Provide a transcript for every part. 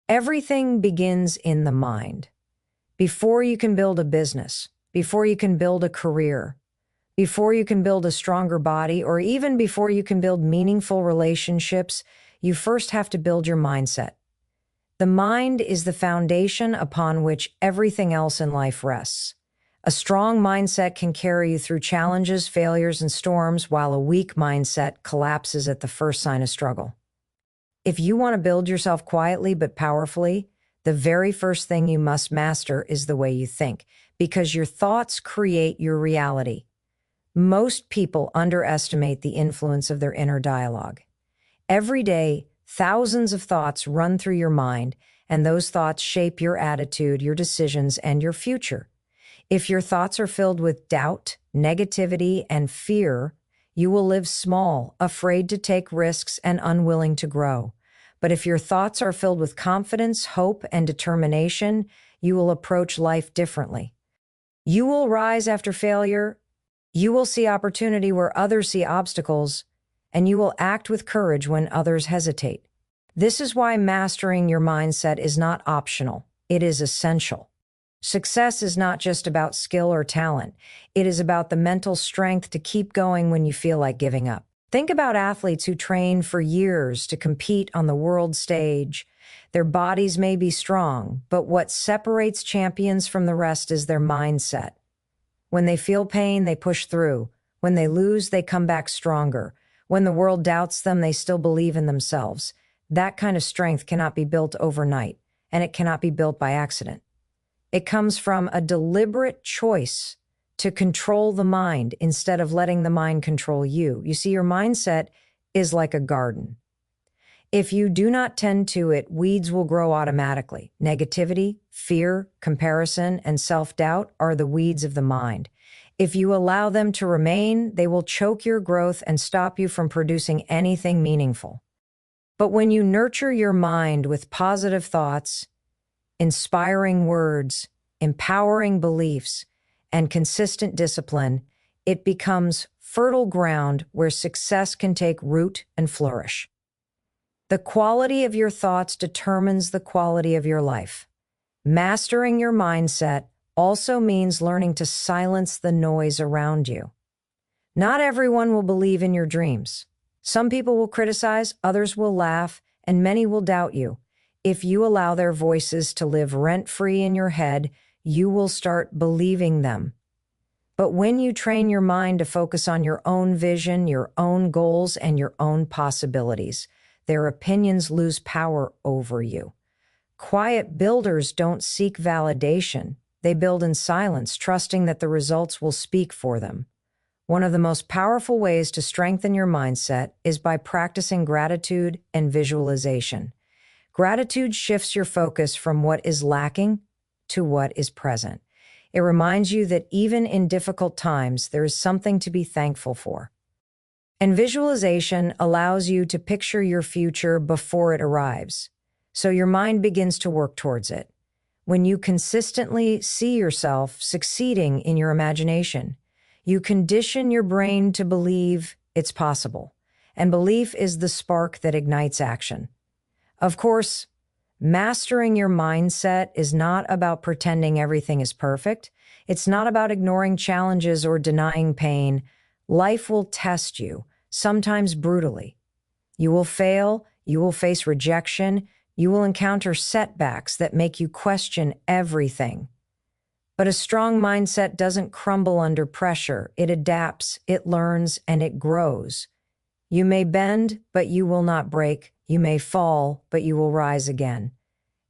Everything begins in the mind. Before you can build a business, before you can build a career, before you can build a stronger body, or even before you can build meaningful relationships, you first have to build your mindset. The mind is the foundation upon which everything else in life rests. A strong mindset can carry you through challenges, failures, and storms, while a weak mindset collapses at the first sign of struggle. If you want to build yourself quietly but powerfully, the very first thing you must master is the way you think, because your thoughts create your reality. Most people underestimate the influence of their inner dialogue. Every day, thousands of thoughts run through your mind, and those thoughts shape your attitude, your decisions, and your future. If your thoughts are filled with doubt, negativity, and fear, you will live small, afraid to take risks, and unwilling to grow. But if your thoughts are filled with confidence, hope, and determination, you will approach life differently. You will rise after failure, you will see opportunity where others see obstacles, and you will act with courage when others hesitate. This is why mastering your mindset is not optional, it is essential. Success is not just about skill or talent. It is about the mental strength to keep going when you feel like giving up. Think about athletes who train for years to compete on the world stage. Their bodies may be strong, but what separates champions from the rest is their mindset. When they feel pain, they push through. When they lose, they come back stronger. When the world doubts them, they still believe in themselves. That kind of strength cannot be built overnight, and it cannot be built by accident. It comes from a deliberate choice to control the mind instead of letting the mind control you. You see, your mindset is like a garden. If you do not tend to it, weeds will grow automatically. Negativity, fear, comparison, and self-doubt are the weeds of the mind. If you allow them to remain, they will choke your growth and stop you from producing anything meaningful. But when you nurture your mind with positive thoughts, inspiring words, empowering beliefs, and consistent discipline, it becomes fertile ground where success can take root and flourish. The quality of your thoughts determines the quality of your life. Mastering your mindset also means learning to silence the noise around you. Not everyone will believe in your dreams. Some people will criticize, others will laugh, and many will doubt you. If you allow their voices to live rent-free in your head, you will start believing them. But when you train your mind to focus on your own vision, your own goals, and your own possibilities, their opinions lose power over you. Quiet builders don't seek validation. They build in silence, trusting that the results will speak for them. One of the most powerful ways to strengthen your mindset is by practicing gratitude and visualization. Gratitude shifts your focus from what is lacking to what is present. It reminds you that even in difficult times, there is something to be thankful for. And visualization allows you to picture your future before it arrives, so your mind begins to work towards it. When you consistently see yourself succeeding in your imagination, you condition your brain to believe it's possible, and belief is the spark that ignites action. Of course, mastering your mindset is not about pretending everything is perfect. It's not about ignoring challenges or denying pain. Life will test you, sometimes brutally. You will fail, you will face rejection, you will encounter setbacks that make you question everything. But a strong mindset doesn't crumble under pressure. It adapts, it learns, and it grows. You may bend, but you will not break. You may fall, but you will rise again.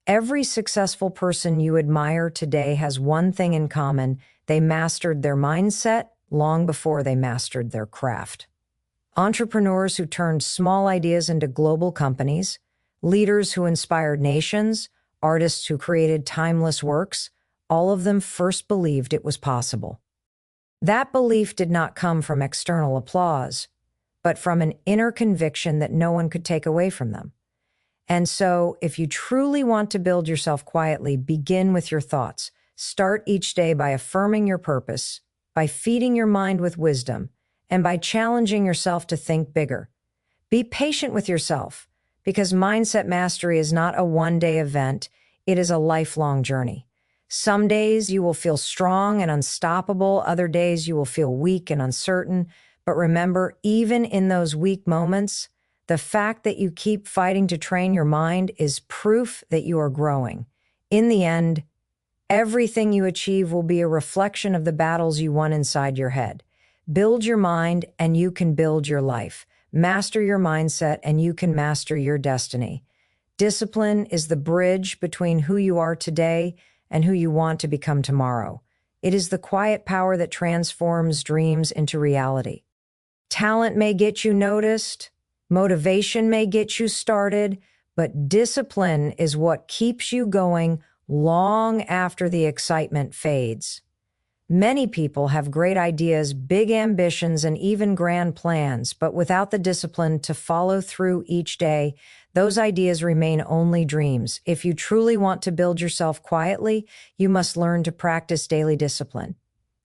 Every successful person you admire today has one thing in common. They mastered their mindset long before they mastered their craft. Entrepreneurs who turned small ideas into global companies, leaders who inspired nations, artists who created timeless works, all of them first believed it was possible. That belief did not come from external applause, but from an inner conviction that no one could take away from them. And so, if you truly want to build yourself quietly, begin with your thoughts. Start each day by affirming your purpose, by feeding your mind with wisdom, and by challenging yourself to think bigger. Be patient with yourself. because mindset mastery is not a one-day event, it is a lifelong journey. Some days you will feel strong and unstoppable, other days you will feel weak and uncertain. But remember, even in those weak moments, the fact that you keep fighting to train your mind is proof that you are growing. In the end, everything you achieve will be a reflection of the battles you won inside your head. Build your mind and you can build your life. Master your mindset and you can master your destiny. Discipline is the bridge between who you are today and who you want to become tomorrow. It is the quiet power that transforms dreams into reality. Talent may get you noticed, motivation may get you started, but discipline is what keeps you going long after the excitement fades. Many people have great ideas, big ambitions, and even grand plans, but without the discipline to follow through each day, those ideas remain only dreams. If you truly want to build yourself quietly, you must learn to practice daily discipline.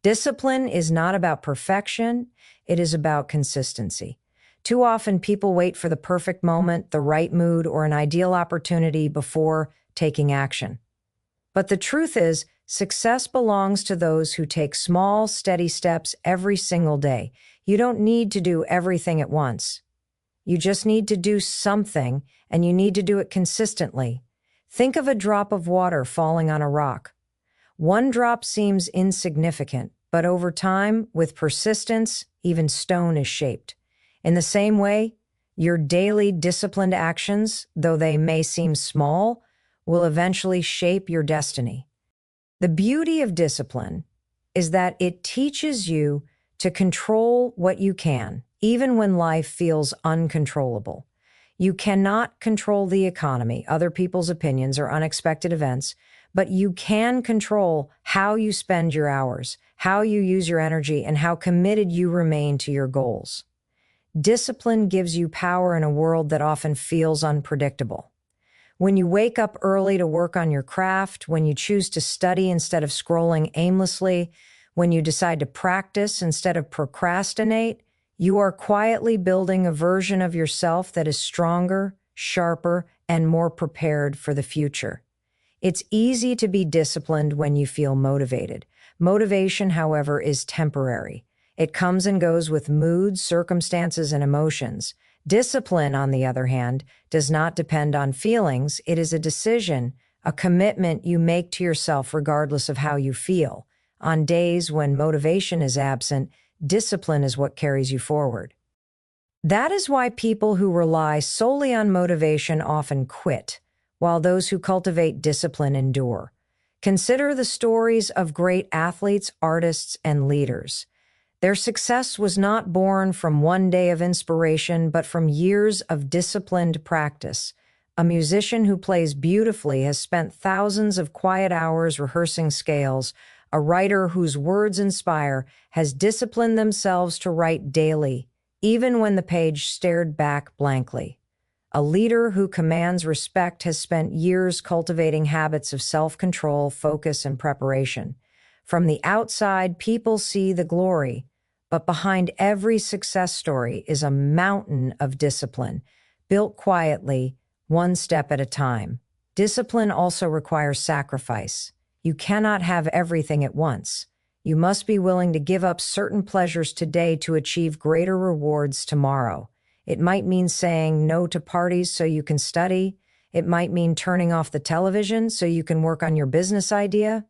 Discipline is not about perfection, it is about consistency. Too often, people wait for the perfect moment, the right mood, or an ideal opportunity before taking action. But the truth is, success belongs to those who take small, steady steps every single day. You don't need to do everything at once. You just need to do something, and you need to do it consistently. Think of a drop of water falling on a rock. One drop seems insignificant, but over time, with persistence, even stone is shaped. In the same way, your daily disciplined actions, though they may seem small, will eventually shape your destiny. The beauty of discipline is that it teaches you to control what you can, even when life feels uncontrollable. You cannot control the economy, other people's opinions, or unexpected events, but you can control how you spend your hours, how you use your energy, and how committed you remain to your goals. Discipline gives you power in a world that often feels unpredictable. When you wake up early to work on your craft, when you choose to study instead of scrolling aimlessly, when you decide to practice instead of procrastinate, you are quietly building a version of yourself that is stronger, sharper, and more prepared for the future. It's easy to be disciplined when you feel motivated. Motivation, however, is temporary. It comes and goes with moods, circumstances, and emotions. Discipline, on the other hand, does not depend on feelings. It is a decision, a commitment you make to yourself regardless of how you feel. On days when motivation is absent, discipline is what carries you forward. That is why people who rely solely on motivation often quit, while those who cultivate discipline endure. Consider the stories of great athletes, artists, and leaders. Their success was not born from one day of inspiration, but from years of disciplined practice. A musician who plays beautifully has spent thousands of quiet hours rehearsing scales. A writer whose words inspire has disciplined themselves to write daily, even when the page stared back blankly. A leader who commands respect has spent years cultivating habits of self-control, focus, and preparation. From the outside, people see the glory, but behind every success story is a mountain of discipline, built quietly, one step at a time. Discipline also requires sacrifice. You cannot have everything at once. You must be willing to give up certain pleasures today to achieve greater rewards tomorrow. It might mean saying no to parties so you can study. It might mean turning off the television so you can work on your business idea.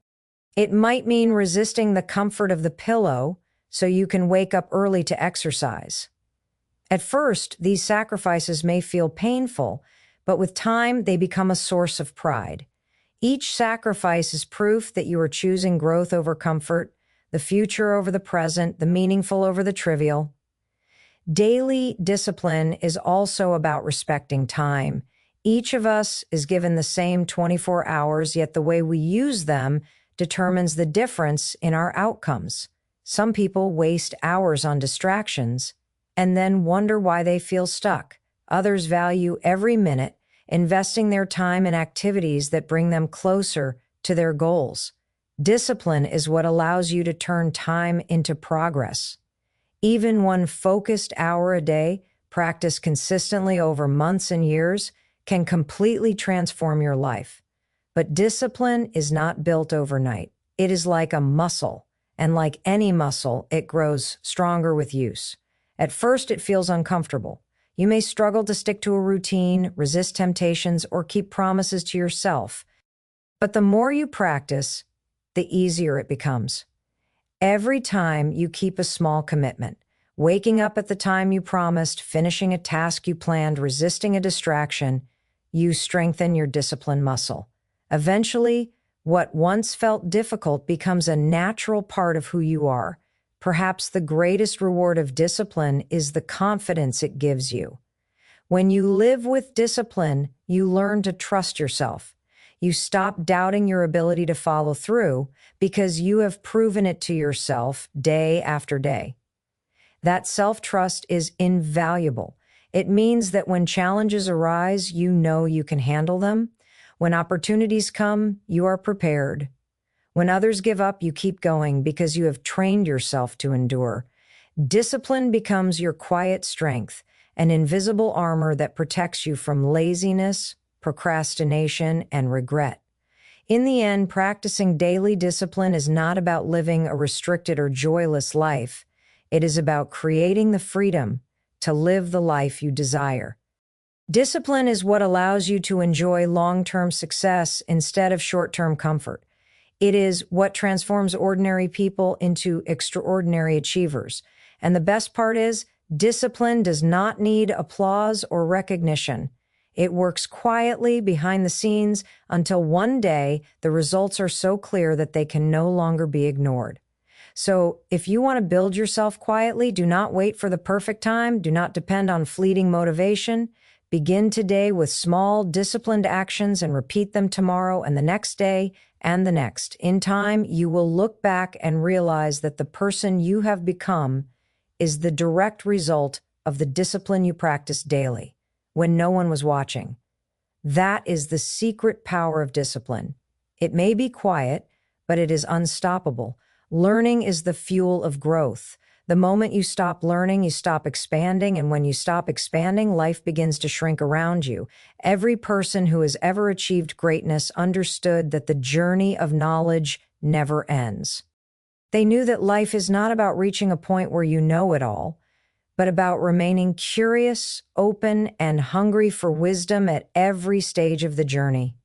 It might mean resisting the comfort of the pillow so you can wake up early to exercise. At first, these sacrifices may feel painful, but with time, they become a source of pride. Each sacrifice is proof that you are choosing growth over comfort, the future over the present, the meaningful over the trivial. Daily discipline is also about respecting time. Each of us is given the same 24 hours, yet the way we use them determines the difference in our outcomes. Some people waste hours on distractions and then wonder why they feel stuck. Others value every minute, investing their time in activities that bring them closer to their goals. Discipline is what allows you to turn time into progress. Even one focused hour a day, practiced consistently over months and years, can completely transform your life. But discipline is not built overnight. It is like a muscle, and like any muscle, it grows stronger with use. At first, it feels uncomfortable. You may struggle to stick to a routine, resist temptations, or keep promises to yourself. But the more you practice, the easier it becomes. Every time you keep a small commitment, waking up at the time you promised, finishing a task you planned, resisting a distraction, you strengthen your discipline muscle. Eventually, what once felt difficult becomes a natural part of who you are. Perhaps the greatest reward of discipline is the confidence it gives you. When you live with discipline, you learn to trust yourself. You stop doubting your ability to follow through because you have proven it to yourself day after day. That self-trust is invaluable. It means that when challenges arise, you know you can handle them. When opportunities come, you are prepared. When others give up, you keep going because you have trained yourself to endure. Discipline becomes your quiet strength, an invisible armor that protects you from laziness, procrastination, and regret. In the end, practicing daily discipline is not about living a restricted or joyless life. It is about creating the freedom to live the life you desire. Discipline is what allows you to enjoy long-term success instead of short-term comfort. It is what transforms ordinary people into extraordinary achievers. And the best part is, discipline does not need applause or recognition. It works quietly behind the scenes until one day the results are so clear that they can no longer be ignored. So if you want to build yourself quietly, do not wait for the perfect time. Do not depend on fleeting motivation. Begin today with small, disciplined actions and repeat them tomorrow and the next day and the next. In time, you will look back and realize that the person you have become is the direct result of the discipline you practice daily when no one was watching. That is the secret power of discipline. It may be quiet, but it is unstoppable. Learning is the fuel of growth. The moment you stop learning, you stop expanding, and when you stop expanding, life begins to shrink around you. Every person who has ever achieved greatness understood that the journey of knowledge never ends. They knew that life is not about reaching a point where you know it all, but about remaining curious, open, and hungry for wisdom at every stage of the journey.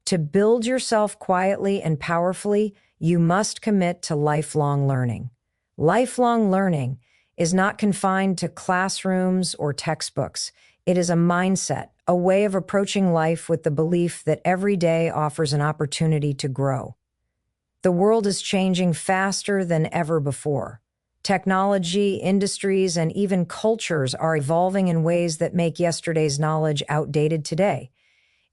To build yourself quietly and powerfully, you must commit to lifelong learning. Lifelong learning is not confined to classrooms or textbooks. It is a mindset, a way of approaching life with the belief that every day offers an opportunity to grow. The world is changing faster than ever before. Technology, industries, and even cultures are evolving in ways that make yesterday's knowledge outdated today.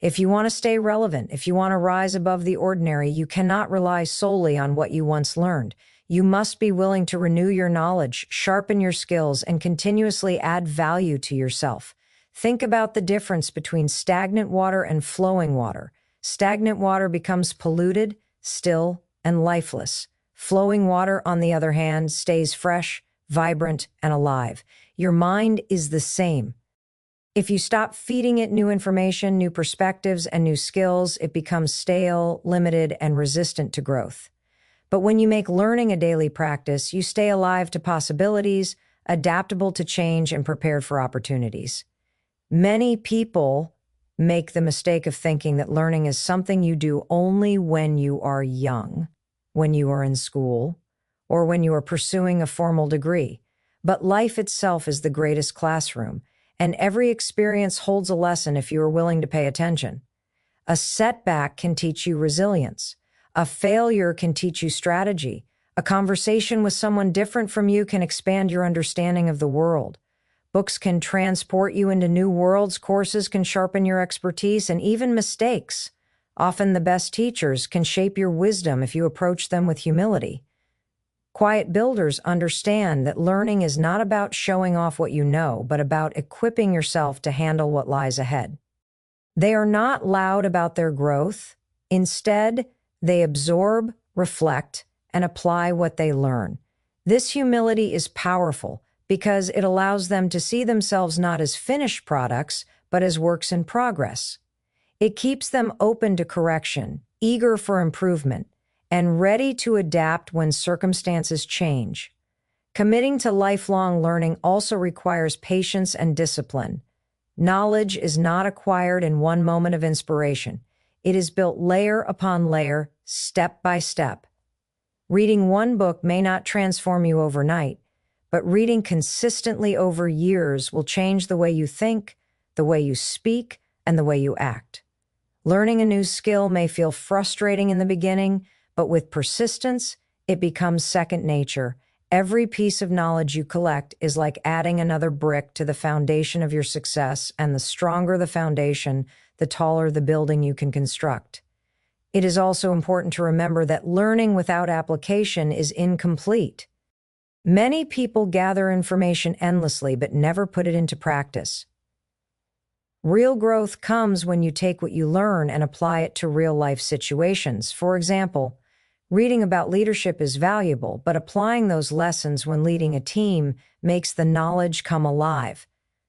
If you want to stay relevant, if you want to rise above the ordinary, you cannot rely solely on what you once learned. You must be willing to renew your knowledge, sharpen your skills, and continuously add value to yourself. Think about the difference between stagnant water and flowing water. Stagnant water becomes polluted, still, and lifeless. Flowing water, on the other hand, stays fresh, vibrant, and alive. Your mind is the same. If you stop feeding it new information, new perspectives, and new skills, it becomes stale, limited, and resistant to growth. But when you make learning a daily practice, you stay alive to possibilities, adaptable to change, and prepared for opportunities. Many people make the mistake of thinking that learning is something you do only when you are young, when you are in school, or when you are pursuing a formal degree. But life itself is the greatest classroom, and every experience holds a lesson if you are willing to pay attention. A setback can teach you resilience. A failure can teach you strategy. A conversation with someone different from you can expand your understanding of the world. Books can transport you into new worlds, courses can sharpen your expertise, and even mistakes, often the best teachers, can shape your wisdom if you approach them with humility. Quiet builders understand that learning is not about showing off what you know, but about equipping yourself to handle what lies ahead. They are not loud about their growth. Instead, they absorb, reflect, and apply what they learn. This humility is powerful because it allows them to see themselves not as finished products, but as works in progress. It keeps them open to correction, eager for improvement, and ready to adapt when circumstances change. Committing to lifelong learning also requires patience and discipline. Knowledge is not acquired in one moment of inspiration. It is built layer upon layer, step by step. Reading one book may not transform you overnight, but reading consistently over years will change the way you think, the way you speak, and the way you act. Learning a new skill may feel frustrating in the beginning, but with persistence, it becomes second nature. Every piece of knowledge you collect is like adding another brick to the foundation of your success, and the stronger the foundation, the taller the building you can construct. It is also important to remember that learning without application is incomplete. Many people gather information endlessly but never put it into practice. Real growth comes when you take what you learn and apply it to real-life situations. For example, reading about leadership is valuable, but applying those lessons when leading a team makes the knowledge come alive.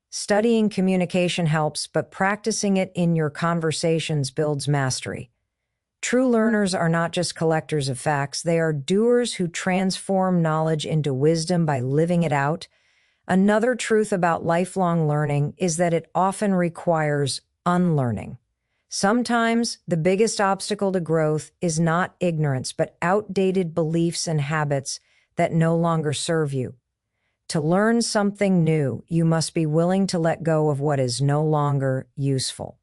Studying communication helps, but practicing it in your conversations builds mastery. True learners are not just collectors of facts, they are doers who transform knowledge into wisdom by living it out. Another truth about lifelong learning is that it often requires unlearning. Sometimes the biggest obstacle to growth is not ignorance, but outdated beliefs and habits that no longer serve you. To learn something new, you must be willing to let go of what is no longer useful.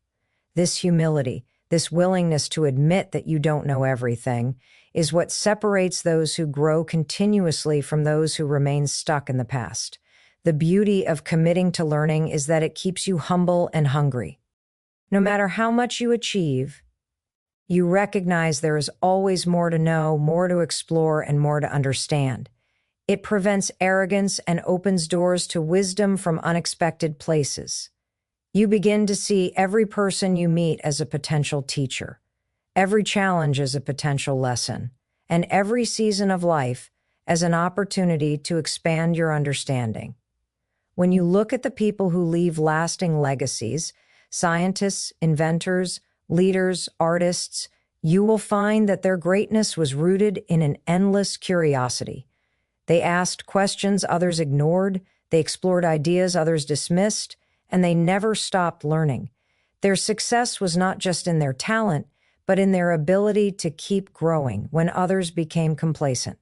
This humility, this willingness to admit that you don't know everything, is what separates those who grow continuously from those who remain stuck in the past. The beauty of committing to learning is that it keeps you humble and hungry. No matter how much you achieve, you recognize there is always more to know, more to explore, and more to understand. It prevents arrogance and opens doors to wisdom from unexpected places. You begin to see every person you meet as a potential teacher, every challenge as a potential lesson, and every season of life as an opportunity to expand your understanding. When you look at the people who leave lasting legacies, scientists, inventors, leaders, artists, you will find that their greatness was rooted in an endless curiosity. They asked questions others ignored, they explored ideas others dismissed, and they never stopped learning. Their success was not just in their talent, but in their ability to keep growing when others became complacent.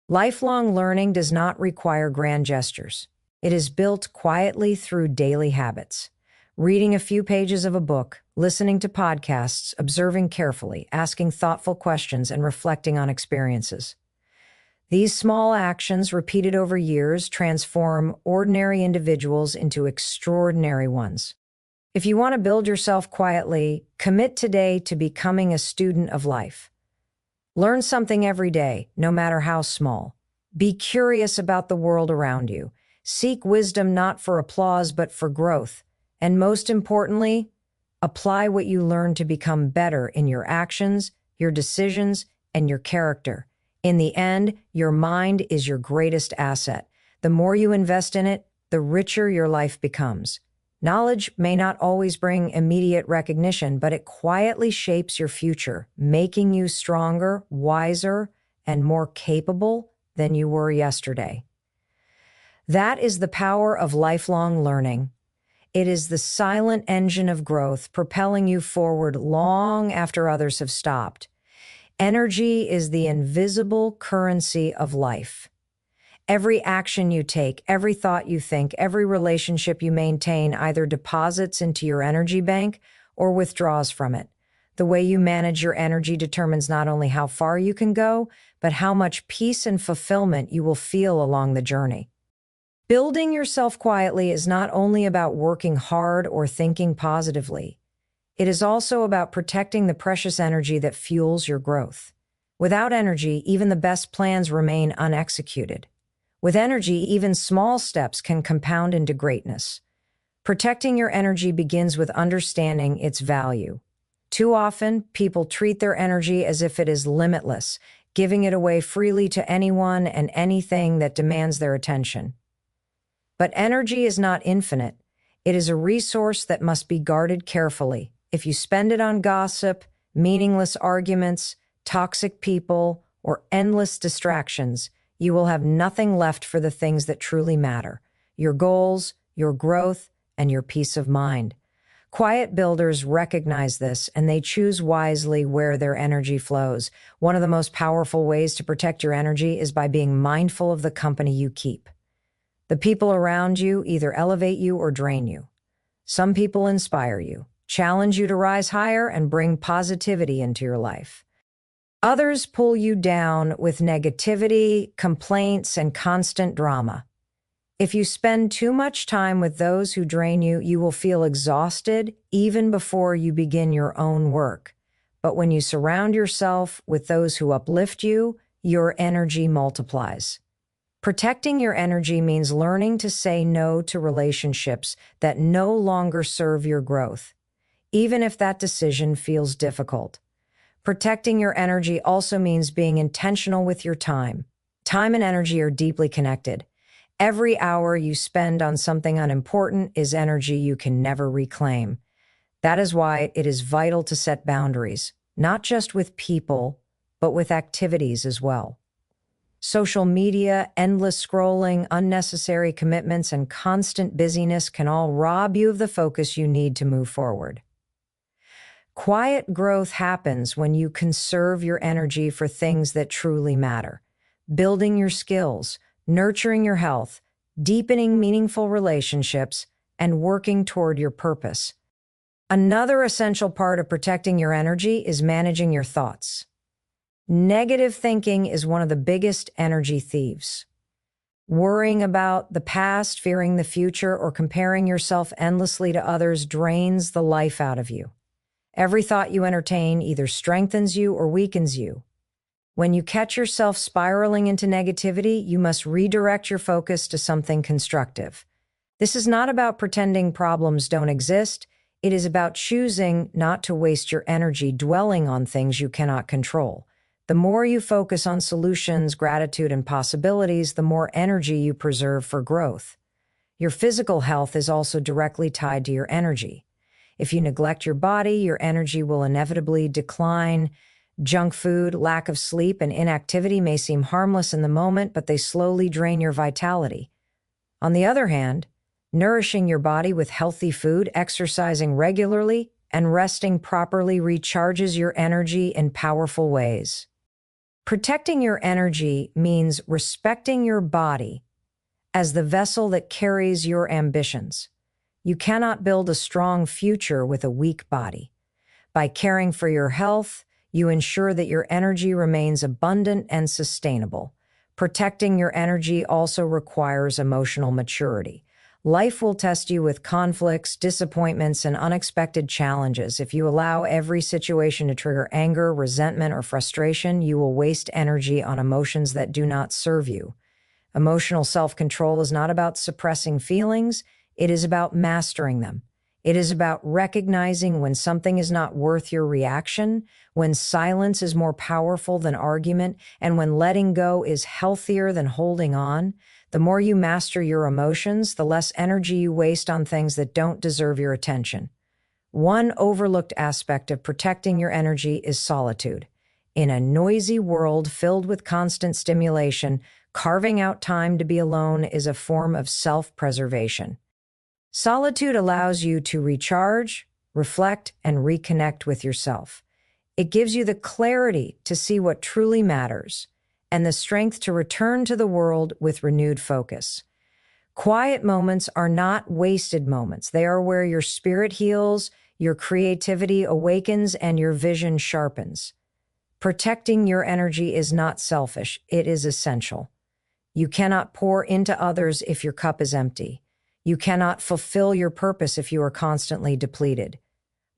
Lifelong learning does not require grand gestures. It is built quietly through daily habits. Reading a few pages of a book, listening to podcasts, observing carefully, asking thoughtful questions, and reflecting on experiences. These small actions, repeated over years, transform ordinary individuals into extraordinary ones. If you want to build yourself quietly, commit today to becoming a student of life. Learn something every day, no matter how small. Be curious about the world around you. Seek wisdom not for applause, but for growth. And most importantly, apply what you learn to become better in your actions, your decisions, and your character. In the end, your mind is your greatest asset. The more you invest in it, the richer your life becomes. Knowledge may not always bring immediate recognition, but it quietly shapes your future, making you stronger, wiser, and more capable than you were yesterday. That is the power of lifelong learning. It is the silent engine of growth, propelling you forward long after others have stopped. Energy is the invisible currency of life. Every action you take, every thought you think, every relationship you maintain either deposits into your energy bank or withdraws from it. The way you manage your energy determines not only how far you can go, but how much peace and fulfillment you will feel along the journey. Building yourself quietly is not only about working hard or thinking positively. It is also about protecting the precious energy that fuels your growth. Without energy, even the best plans remain unexecuted. With energy, even small steps can compound into greatness. Protecting your energy begins with understanding its value. Too often, people treat their energy as if it is limitless, giving it away freely to anyone and anything that demands their attention. But energy is not infinite. It is a resource that must be guarded carefully. If you spend it on gossip, meaningless arguments, toxic people, or endless distractions, you will have nothing left for the things that truly matter: your goals, your growth, and your peace of mind. Quiet builders recognize this, and they choose wisely where their energy flows. One of the most powerful ways to protect your energy is by being mindful of the company you keep. The people around you either elevate you or drain you. Some people inspire you, challenge you to rise higher, and bring positivity into your life. Others pull you down with negativity, complaints, and constant drama. If you spend too much time with those who drain you, you will feel exhausted even before you begin your own work. But when you surround yourself with those who uplift you, your energy multiplies. Protecting your energy means learning to say no to relationships that no longer serve your growth, even if that decision feels difficult. Protecting your energy also means being intentional with your time. Time and energy are deeply connected. Every hour you spend on something unimportant is energy you can never reclaim. That is why it is vital to set boundaries, not just with people, but with activities as well. Social media, endless scrolling, unnecessary commitments, and constant busyness can all rob you of the focus you need to move forward. Quiet growth happens when you conserve your energy for things that truly matter: building your skills, nurturing your health, deepening meaningful relationships, and working toward your purpose. Another essential part of protecting your energy is managing your thoughts. Negative thinking is one of the biggest energy thieves. Worrying about the past, fearing the future, or comparing yourself endlessly to others drains the life out of you. Every thought you entertain either strengthens you or weakens you. When you catch yourself spiraling into negativity, you must redirect your focus to something constructive. This is not about pretending problems don't exist. It is about choosing not to waste your energy dwelling on things you cannot control. The more you focus on solutions, gratitude, and possibilities, the more energy you preserve for growth. Your physical health is also directly tied to your energy. If you neglect your body, your energy will inevitably decline. Junk food, lack of sleep, and inactivity may seem harmless in the moment, but they slowly drain your vitality. On the other hand, nourishing your body with healthy food, exercising regularly, and resting properly recharges your energy in powerful ways. Protecting your energy means respecting your body as the vessel that carries your ambitions. You cannot build a strong future with a weak body. By caring for your health, you ensure that your energy remains abundant and sustainable. Protecting your energy also requires emotional maturity. Life will test you with conflicts, disappointments, and unexpected challenges. If you allow every situation to trigger anger, resentment, or frustration, you will waste energy on emotions that do not serve you. Emotional self-control is not about suppressing feelings. It is about mastering them. It is about recognizing when something is not worth your reaction, when silence is more powerful than argument, and when letting go is healthier than holding on. The more you master your emotions, the less energy you waste on things that don't deserve your attention. One overlooked aspect of protecting your energy is solitude. In a noisy world filled with constant stimulation, carving out time to be alone is a form of self-preservation. Solitude allows you to recharge, reflect, and reconnect with yourself. It gives you the clarity to see what truly matters and the strength to return to the world with renewed focus. Quiet moments are not wasted moments. They are where your spirit heals, your creativity awakens, and your vision sharpens. Protecting your energy is not selfish. It is essential. You cannot pour into others if your cup is empty. You cannot fulfill your purpose if you are constantly depleted.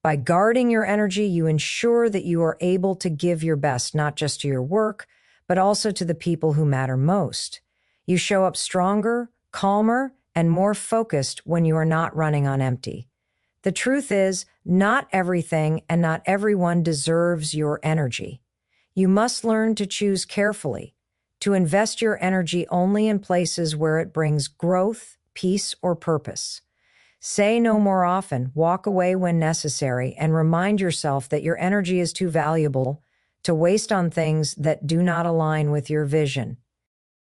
By guarding your energy, you ensure that you are able to give your best, not just to your work, but also to the people who matter most. You show up stronger, calmer, and more focused when you are not running on empty. The truth is, not everything and not everyone deserves your energy. You must learn to choose carefully, to invest your energy only in places where it brings growth, peace, or purpose. Say no more often, walk away when necessary, and remind yourself that your energy is too valuable to waste on things that do not align with your vision.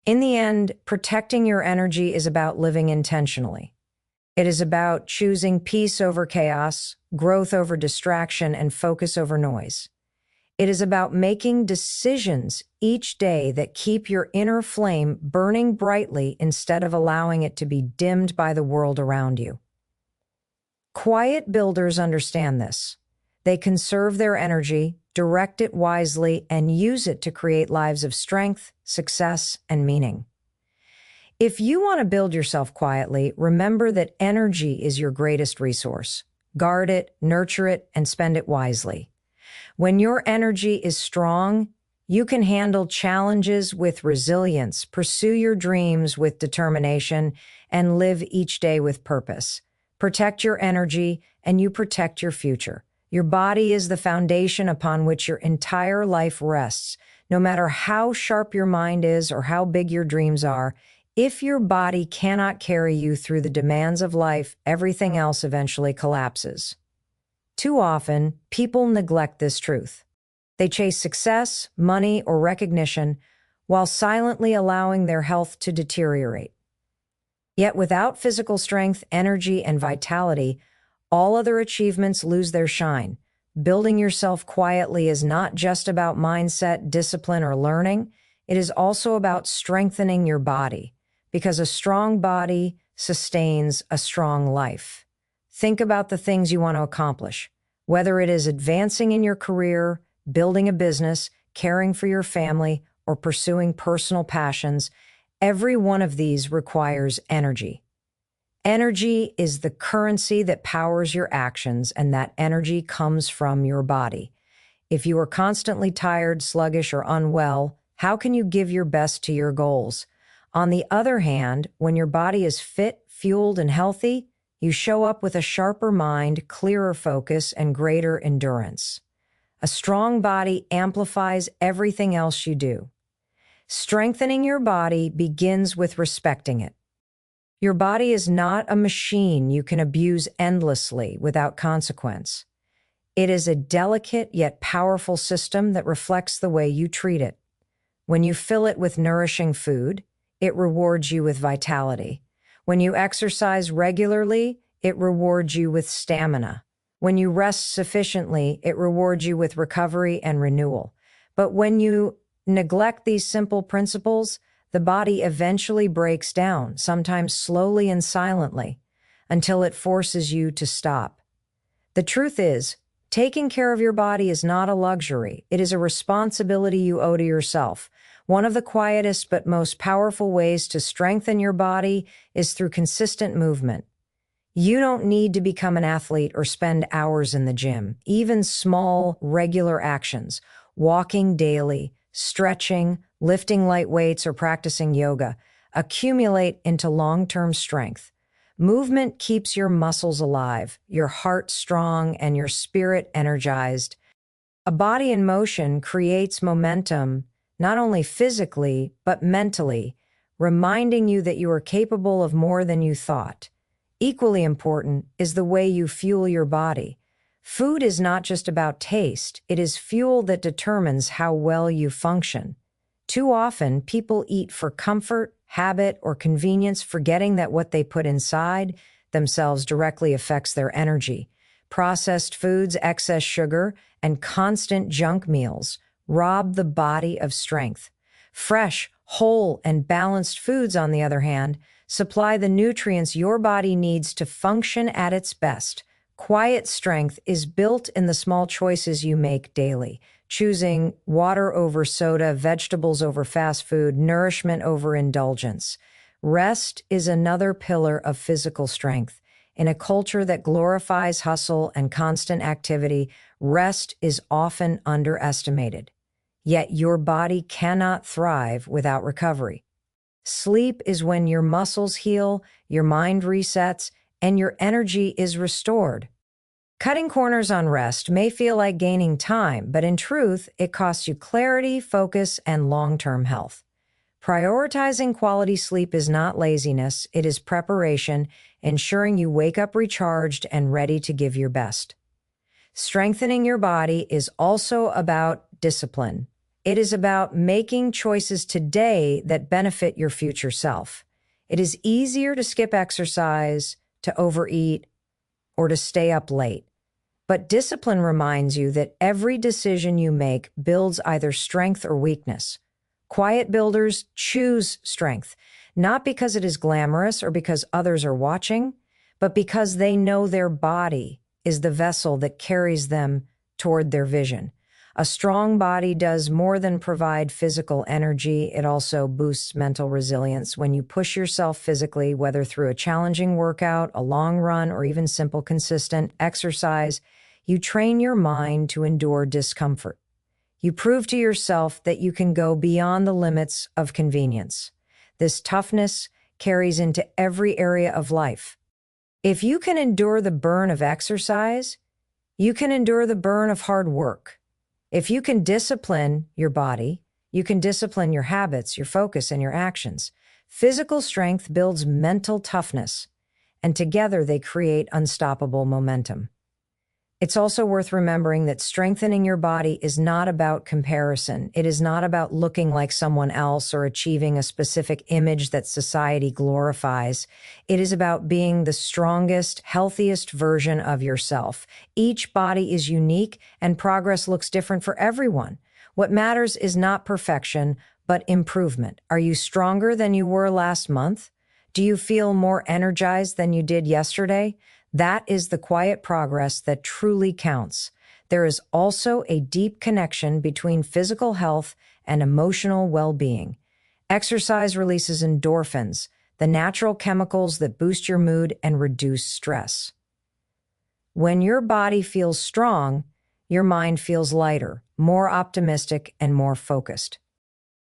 In the end, protecting your energy is about living intentionally. It is about choosing peace over chaos, growth over distraction, and focus over noise. It is about making decisions each day that keep your inner flame burning brightly instead of allowing it to be dimmed by the world around you. Quiet builders understand this. They conserve their energy, direct it wisely, and use it to create lives of strength, success, and meaning. If you want to build yourself quietly, remember that energy is your greatest resource. Guard it, nurture it, and spend it wisely. When your energy is strong, you can handle challenges with resilience, pursue your dreams with determination, and live each day with purpose. Protect your energy, and you protect your future. Your body is the foundation upon which your entire life rests. No matter how sharp your mind is or how big your dreams are, if your body cannot carry you through the demands of life, everything else eventually collapses. Too often, people neglect this truth. They chase success, money, or recognition while silently allowing their health to deteriorate. Yet without physical strength, energy, and vitality, all other achievements lose their shine. Building yourself quietly is not just about mindset, discipline, or learning. It is also about strengthening your body, because a strong body sustains a strong life. Think about the things you want to accomplish, whether it is advancing in your career, building a business, caring for your family, or pursuing personal passions. Every one of these requires energy. Energy is the currency that powers your actions, and that energy comes from your body. If you are constantly tired, sluggish, or unwell, how can you give your best to your goals? On the other hand, when your body is fit, fueled, and healthy, you show up with a sharper mind, clearer focus, and greater endurance. A strong body amplifies everything else you do. Strengthening your body begins with respecting it. Your body is not a machine you can abuse endlessly without consequence. It is a delicate yet powerful system that reflects the way you treat it. When you fill it with nourishing food, it rewards you with vitality. When you exercise regularly, it rewards you with stamina. When you rest sufficiently, it rewards you with recovery and renewal. But when you neglect these simple principles, the body eventually breaks down, sometimes slowly and silently, until it forces you to stop. The truth is, taking care of your body is not a luxury. It is a responsibility you owe to yourself. One of the quietest but most powerful ways to strengthen your body is through consistent movement. You don't need to become an athlete or spend hours in the gym. Even small, regular actions, walking daily, stretching, lifting light weights, or practicing yoga, accumulate into long-term strength. Movement keeps your muscles alive, your heart strong, and your spirit energized. A body in motion creates momentum, not only physically, but mentally, reminding you that you are capable of more than you thought. Equally important is the way you fuel your body. Food is not just about taste, it is fuel that determines how well you function. Too often, people eat for comfort, habit, or convenience, forgetting that what they put inside themselves directly affects their energy. Processed foods, excess sugar, and constant junk meals rob the body of strength. Fresh, whole, and balanced foods, on the other hand, supply the nutrients your body needs to function at its best. Quiet strength is built in the small choices you make daily, choosing water over soda, vegetables over fast food, nourishment over indulgence. Rest is another pillar of physical strength. In a culture that glorifies hustle and constant activity, rest is often underestimated. Yet your body cannot thrive without recovery. Sleep is when your muscles heal, your mind resets, and your energy is restored. Cutting corners on rest may feel like gaining time, but in truth, it costs you clarity, focus, and long-term health. Prioritizing quality sleep is not laziness, it is preparation, ensuring you wake up recharged and ready to give your best. Strengthening your body is also about discipline. It is about making choices today that benefit your future self. It is easier to skip exercise, to overeat, or to stay up late. But discipline reminds you that every decision you make builds either strength or weakness. Quiet builders choose strength, not because it is glamorous or because others are watching, but because they know their body is the vessel that carries them toward their vision. A strong body does more than provide physical energy. It also boosts mental resilience. When you push yourself physically, whether through a challenging workout, a long run, or even simple, consistent exercise, you train your mind to endure discomfort. You prove to yourself that you can go beyond the limits of convenience. This toughness carries into every area of life. If you can endure the burn of exercise, you can endure the burn of hard work. If you can discipline your body, you can discipline your habits, your focus, and your actions. Physical strength builds mental toughness, and together they create unstoppable momentum. It's also worth remembering that strengthening your body is not about comparison. It is not about looking like someone else or achieving a specific image that society glorifies. It is about being the strongest, healthiest version of yourself. Each body is unique, and progress looks different for everyone. What matters is not perfection, but improvement. Are you stronger than you were last month? Do you feel more energized than you did yesterday? That is the quiet progress that truly counts. There is also a deep connection between physical health and emotional well-being. Exercise releases endorphins, the natural chemicals that boost your mood and reduce stress. When your body feels strong, your mind feels lighter, more optimistic, and more focused.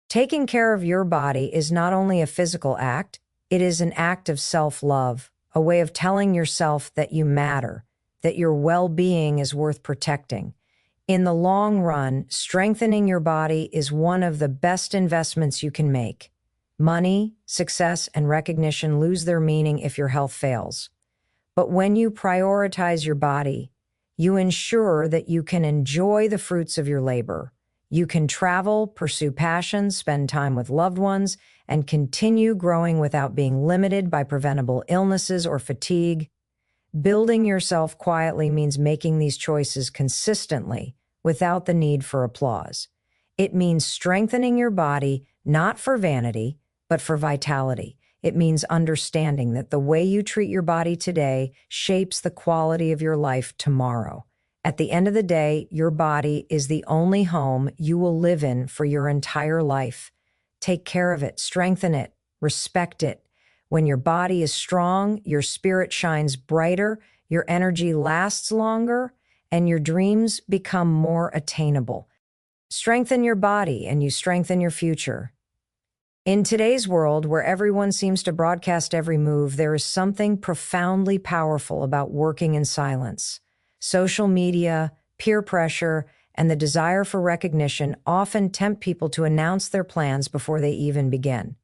Taking care of your body is not only a physical act, it is an act of self-love. A way of telling yourself that you matter, that your well-being is worth protecting. In the long run, strengthening your body is one of the best investments you can make. Money, success, and recognition lose their meaning if your health fails. But when you prioritize your body, you ensure that you can enjoy the fruits of your labor. You can travel, pursue passions, spend time with loved ones, and continue growing without being limited by preventable illnesses or fatigue. Building yourself quietly means making these choices consistently without the need for applause. It means strengthening your body, not for vanity, but for vitality. It means understanding that the way you treat your body today shapes the quality of your life tomorrow. At the end of the day, your body is the only home you will live in for your entire life. Take care of it, strengthen it, respect it. When your body is strong, your spirit shines brighter, your energy lasts longer, and your dreams become more attainable. Strengthen your body and you strengthen your future. In today's world, where everyone seems to broadcast every move, there is something profoundly powerful about working in silence. Social media, peer pressure, and the desire for recognition often tempt people to announce their plans before they even begin.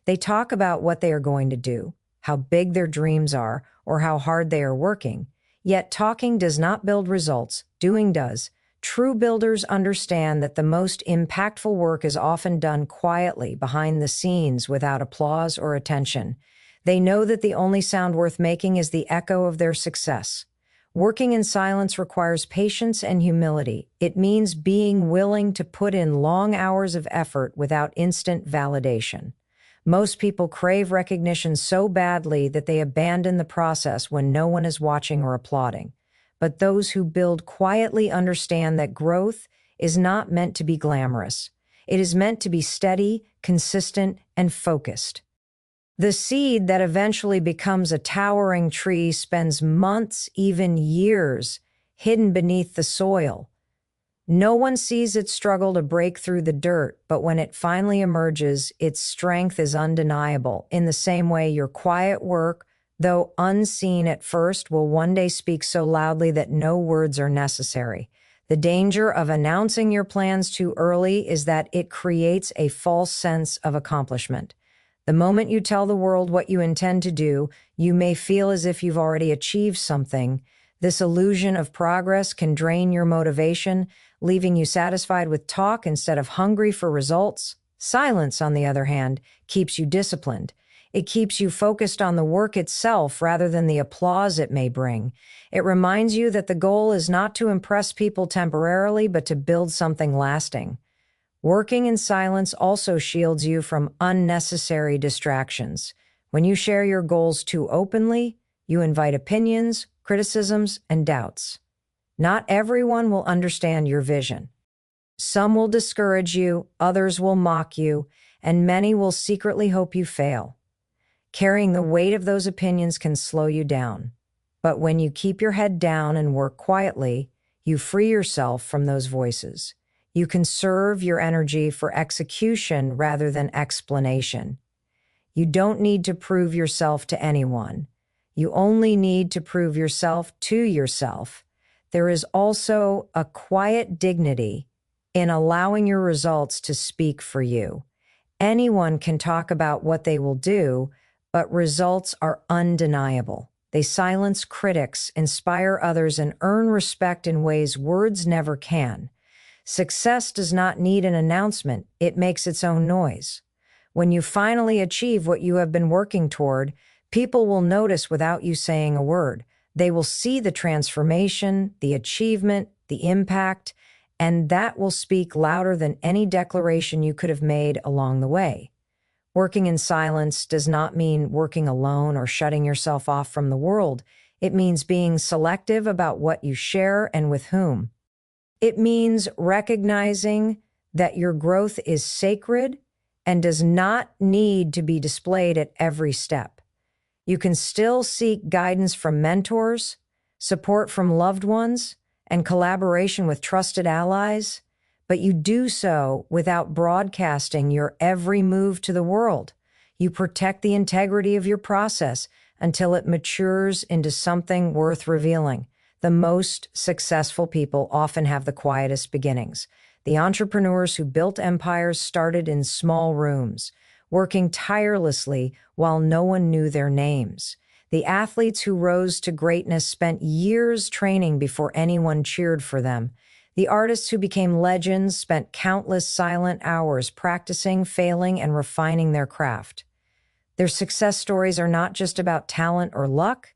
They talk about what they are going to do, how big their dreams are, or how hard they are working. Yet talking does not build results, doing does. True builders understand that the most impactful work is often done quietly, behind the scenes, without applause or attention. They know that the only sound worth making is the echo of their success. Working in silence requires patience and humility. It means being willing to put in long hours of effort without instant validation. Most people crave recognition so badly that they abandon the process when no one is watching or applauding. But those who build quietly understand that growth is not meant to be glamorous. It is meant to be steady, consistent, and focused. The seed that eventually becomes a towering tree spends months, even years, hidden beneath the soil. No one sees its struggle to break through the dirt, but when it finally emerges, its strength is undeniable. In the same way, your quiet work, though unseen at first, will one day speak so loudly that no words are necessary. The danger of announcing your plans too early is that it creates a false sense of accomplishment. The moment you tell the world what you intend to do, you may feel as if you've already achieved something. This illusion of progress can drain your motivation, leaving you satisfied with talk instead of hungry for results. Silence, on the other hand, keeps you disciplined. It keeps you focused on the work itself rather than the applause it may bring. It reminds you that the goal is not to impress people temporarily, but to build something lasting. Working in silence also shields you from unnecessary distractions. When you share your goals too openly, you invite opinions, criticisms, and doubts. Not everyone will understand your vision. Some will discourage you, others will mock you, and many will secretly hope you fail. Carrying the weight of those opinions can slow you down. But when you keep your head down and work quietly, you free yourself from those voices. You conserve your energy for execution rather than explanation. You don't need to prove yourself to anyone. You only need to prove yourself to yourself. There is also a quiet dignity in allowing your results to speak for you. Anyone can talk about what they will do, but results are undeniable. They silence critics, inspire others, and earn respect in ways words never can. Success does not need an announcement. It makes its own noise. When you finally achieve what you have been working toward, people will notice without you saying a word. They will see the transformation, the achievement, the impact, and that will speak louder than any declaration you could have made along the way. Working in silence does not mean working alone or shutting yourself off from the world. It means being selective about what you share and with whom. It means recognizing that your growth is sacred and does not need to be displayed at every step. You can still seek guidance from mentors, support from loved ones, and collaboration with trusted allies, but you do so without broadcasting your every move to the world. You protect the integrity of your process until it matures into something worth revealing. The most successful people often have the quietest beginnings. The entrepreneurs who built empires started in small rooms, working tirelessly while no one knew their names. The athletes who rose to greatness spent years training before anyone cheered for them. The artists who became legends spent countless silent hours practicing, failing, and refining their craft. Their success stories are not just about talent or luck.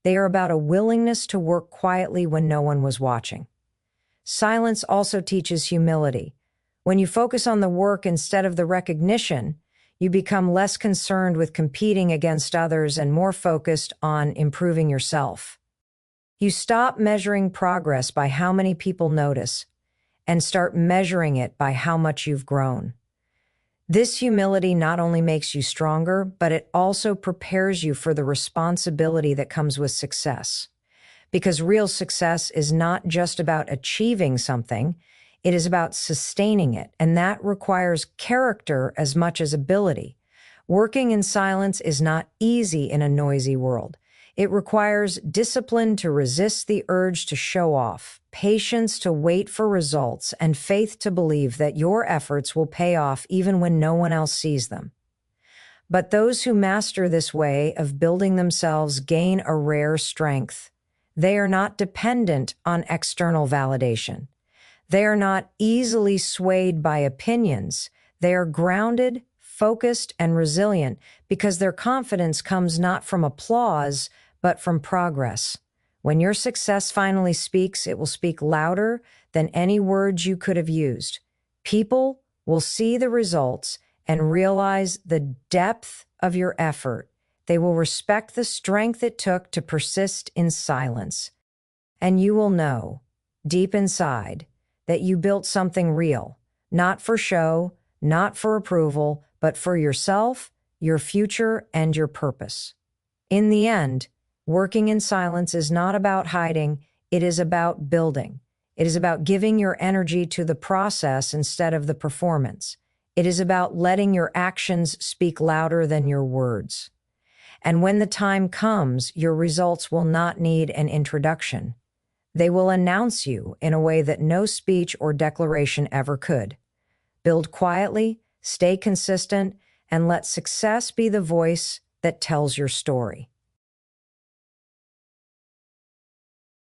They are about a willingness to work quietly when no one was watching. Silence also teaches humility. When you focus on the work instead of the recognition, you become less concerned with competing against others and more focused on improving yourself. You stop measuring progress by how many people notice and start measuring it by how much you've grown. This humility not only makes you stronger, but it also prepares you for the responsibility that comes with success. Because real success is not just about achieving something, it is about sustaining it, and that requires character as much as ability. Working in silence is not easy in a noisy world. It requires discipline to resist the urge to show off, patience to wait for results, and faith to believe that your efforts will pay off even when no one else sees them. But those who master this way of building themselves gain a rare strength. They are not dependent on external validation. They are not easily swayed by opinions. They are grounded, focused, and resilient because their confidence comes not from applause, but from progress. When your success finally speaks, it will speak louder than any words you could have used. People will see the results and realize the depth of your effort. They will respect the strength it took to persist in silence. And you will know, deep inside, that you built something real, not for show, not for approval, but for yourself, your future, and your purpose. In the end, working in silence is not about hiding, it is about building. It is about giving your energy to the process instead of the performance. It is about letting your actions speak louder than your words. And when the time comes, your results will not need an introduction. They will announce you in a way that no speech or declaration ever could. Build quietly, stay consistent, and let success be the voice that tells your story.